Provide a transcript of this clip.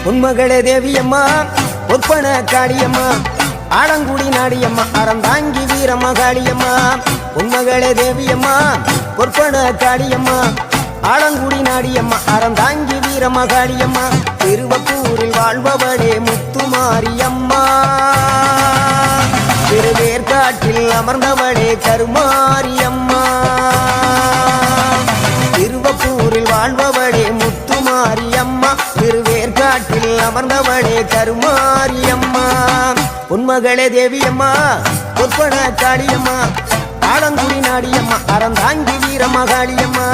உன்மகளே தேவியம்மா ஒற்பன காளியம்மா ஆலங்குடி நாடியம்மா அறந்தாங்கி வீரமகாளியம்மா உன்மகளே தேவியம்மா ஒற்பன காளியம்மா ஆலங்குடி நாடியம்மா அறந்தாங்கி வீரமகாளியம்மா திருவப்பூரில் வாழ்பவளே முத்துமாரியம்மா திருவேற்காட்டில் அமர்ந்தவளே கருமாரியம்மா திருவப்பூரில் வாழ்பவளே முத்துமாரியம்மா திருவேற்காட்டில் அமர்ந்தவளே கருமாரியம்மா உன்மகளே தேவியம்மா ஒற்பன காளியம்மா ஆலங்குடி நாடியம்மா அறந்தாங்கி வீரமகாளியம்மா